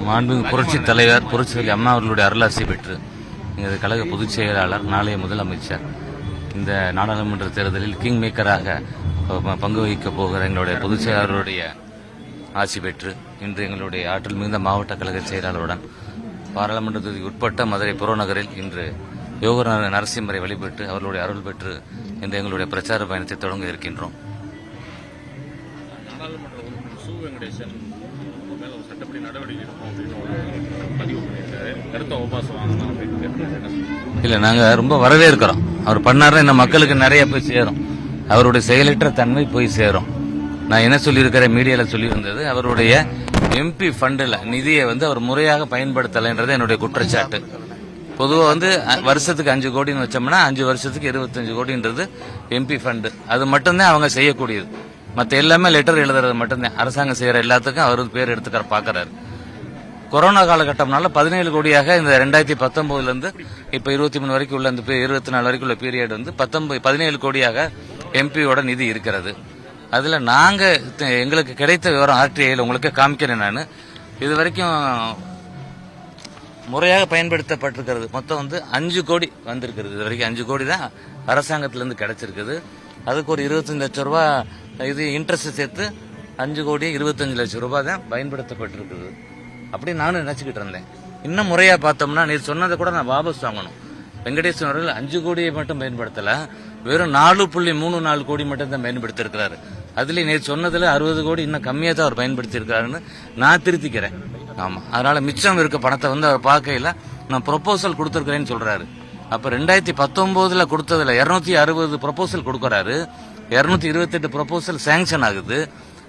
மாண்புமிகு புரட்சி தலைவர் புரட்சி அம்மா அவர்களுடைய அருளாசி பெற்று எங்களது கழக பொதுச் செயலாளர் நாளைய முதலமைச்சர் இந்த நாடாளுமன்ற தேர்தலில் கிங் மேக்கராக பங்கு வகிக்கப் போகிற எங்களுடைய பொதுச் செயலாளருடைய ஆசி பெற்று இன்று எங்களுடைய ஆற்றல் மிகுந்த மாவட்ட கழக செயலாளருடன் பாராளுமன்றத்துக்கு உட்பட்ட மதுரை புறநகரில் இன்று யோக நரசிம்மரை வழிபட்டு அவர்களுடைய அருள் பெற்று இன்று எங்களுடைய பிரச்சார பயணத்தை தொடங்க இருக்கின்றோம். இல்ல, நாங்க ரொம்ப வரவேற்கிறோம். அவர் பண்ணாரு இந்த மக்களுக்கு நிறைய போய் சேரும். அவருடைய செயலற்ற தன்மை போய் சேரும். நான் என்ன சொல்லியிருக்கிறேன், மீடியால சொல்லியிருந்தது, அவருடைய எம்பி ஃபண்டில் நிதியை அவர் முறையாக பயன்படுத்தலைன்றது என்னுடைய குற்றச்சாட்டு. பொதுவாக வருஷத்துக்கு 5 கோடின்னு வச்சோம்னா 5 வருஷத்துக்கு 25 கோடின்றது எம்பி ஃபண்டு. அது மட்டும்தான் அவங்க செய்யக்கூடியது. மற்ற எல்லாமே லெட்டர் எழுதுறது மட்டும்தான். அரசாங்கம் செய்யற எல்லாத்துக்கும் அவர் பேர் எடுத்துக்கிற பாக்குறாரு. கொரோனா காலகட்டம்னால 17 கோடியாக இந்த 2019 இருந்து இப்ப 23 வரைக்கும் உள்ள இந்த 24 வரைக்கும் உள்ள பீரியட் 17 கோடியாக எம்பியோட நிதி இருக்கிறது. அதுல நாங்க எங்களுக்கு கிடைத்த விவரம் ஆர்டிஐல உங்களுக்கு காமிக்கிறேன். நான் இது வரைக்கும் முறையாக பயன்படுத்தப்பட்டிருக்கிறது. மொத்தம் 5 கோடி வந்திருக்கிறது. இது வரைக்கும் 5 கோடி தான் அரசாங்கத்திலிருந்து கிடைச்சிருக்குது. அதுக்கு ஒரு 25 லட்சம் ரூபாய் இது இன்ட்ரெஸ்ட் சேர்த்து 5 கோடி 25 லட்சம் ரூபாய் தான் பயன்படுத்தப்பட்டிருக்குது. அப்படி நானும் நினைச்சுக்கிட்டு இருந்தேன். இன்னும் முறையா பார்த்தோம்னா நீ சொன்னதை கூட நான் வாபஸ் வாங்கணும். வெங்கடேசன் அவர்கள் 5 கோடியை மட்டும் பயன்படுத்தல, வெறும் 4.34 கோடி மட்டும் தான் பயன்படுத்தி இருக்கிறாரு. அதுல நீ சொன்னதுல 60 கோடி இன்னும் கம்மியா தான் அவர் பயன்படுத்தி இருக்காருன்னு நான் திருத்திக்கிறேன். ஆமா, அதனால மிச்சம் இருக்க பணத்தை அவர் பார்க்கையில நான் ப்ரொபோசல் கொடுத்திருக்கிறேன்னு சொல்றாரு. அப்ப 2019 கொடுத்ததுல 260 ப்ரொபோசல் கொடுக்கறாரு, 228 ப்ரொபோசல் சாங்ஷன் ஆகுது.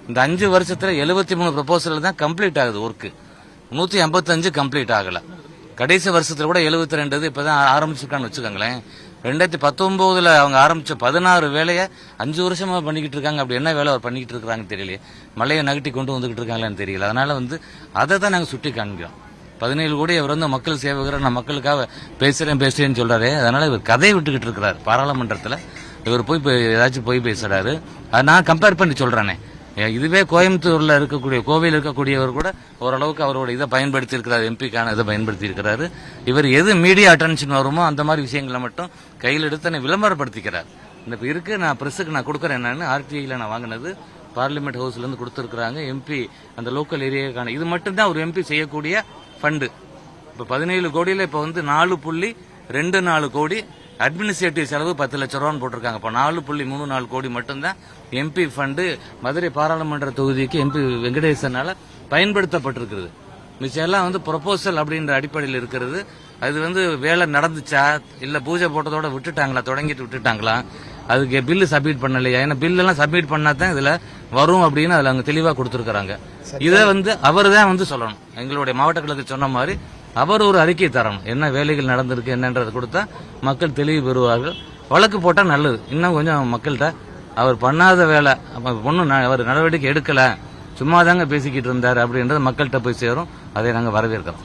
இந்த 5 வருஷத்துல 73 ப்ரொபோசல் தான் கம்ப்ளீட் ஆகுது. ஒர்க் 155 கம்ப்ளீட் ஆகல. கடைசி வருஷத்துல கூட 72 இப்பதான் ஆரம்பிச்சிருக்கான்னு வச்சுக்கோங்களேன். 2019 அவங்க ஆரம்பிச்ச 16 வேலையை 5 வருஷமா பண்ணிக்கிட்டு இருக்காங்க. அப்படி என்ன வேலை அவர் பண்ணிக்கிட்டு இருக்காங்க தெரியலையே. மலையை நகட்டி கொண்டு வந்துகிட்டு இருக்காங்களான்னு தெரியல. அதனால அதை தான் நாங்க சுட்டி காண்கிறோம். 17 கோடி அவர் மக்கள் சேவகர், நான் மக்களுக்காக பேசுறேன்னு சொல்றாரு. அதனால இவர் கதையை விட்டுக்கிட்டு இருக்கிறார். பாராளுமன்றத்துல இவர் போய் ஏதாச்சும் போய் பேசுறாரு. அதை நான் கம்பேர் பண்ணி சொல்றேனே. இதுவே கோயம்புத்தூர்ல இருக்கக்கூடிய கோவையில் இருக்கக்கூடியவர் கூட ஓரளவுக்கு அவரோட இதை பயன்படுத்தி இருக்கிறார். எம்பிக்கான இதை பயன்படுத்தி இருக்கிறாரு. இவர் எது மீடியா அட்டென்ஷன் வருமோ அந்த மாதிரி விஷயங்களை மட்டும் கையில் எடுத்து விளம்பரப்படுத்திக்கிறார். இந்த இருக்கு, நான் பிரஸுக்கு நான் கொடுக்கறேன். என்னன்னு ஆர்டிஐல நான் வாங்கினது பார்லிமெண்ட் ஹவுஸ்ல இருந்து கொடுத்திருக்கிறாங்க. எம்பி அந்த லோக்கல் ஏரியாக்கான இது மட்டும் தான் ஒரு எம்பி செய்யக்கூடிய ஃபண்டு. இப்ப 17 கோடியில இப்ப 4.24 கோடி அட்மினிஸ்ட்ரேட்டிவ் செலவு 10 லட்சம் ரூபான்னு போட்டிருக்காங்க. இப்போ 4.34 கோடி மட்டும்தான் எம்பி ஃபண்டு மதுரை பாராளுமன்ற தொகுதிக்கு எம்பி வெங்கடேசனால பயன்படுத்தப்பட்டிருக்கிறது. மிச்சம் எல்லாம் ப்ரொபோசல் அப்படின்ற அடிப்படையில் இருக்கிறது. அது வேலை நடந்துச்சா இல்ல பூஜை போட்டதோட விட்டுட்டாங்களா, தொடங்கிட்டு விட்டுட்டாங்களா, அதுக்கு பில்லு சப்மிட் பண்ணலையா? ஏன்னா பில் எல்லாம் சப்மிட் பண்ணாதான் இதுல வரும் அப்படின்னு அதுல அவங்க தெளிவா கொடுத்திருக்காங்க. இதை அவர் தான் சொல்லணும். எங்களுடைய மாவட்டங்களுக்கு சொன்ன மாதிரி அவர் ஒரு அறிக்கை தரணும். என்ன வேலைகள் நடந்திருக்கு என்னன்றதை கொடுத்தா மக்கள் தெளிவு பெறுவார்கள். வழக்கு போட்டா நல்லது. இன்னும் கொஞ்சம் மக்கள்கிட்ட அவர் பண்ணாத வேலை ஒன்னும் அவர் நடவடிக்கை எடுக்கல, சும்மாதாங்க பேசிக்கிட்டு இருந்தாரு அப்படின்றது மக்கள்கிட்ட போய் சேரும். அதை நாங்க வரவேற்கிறோம்.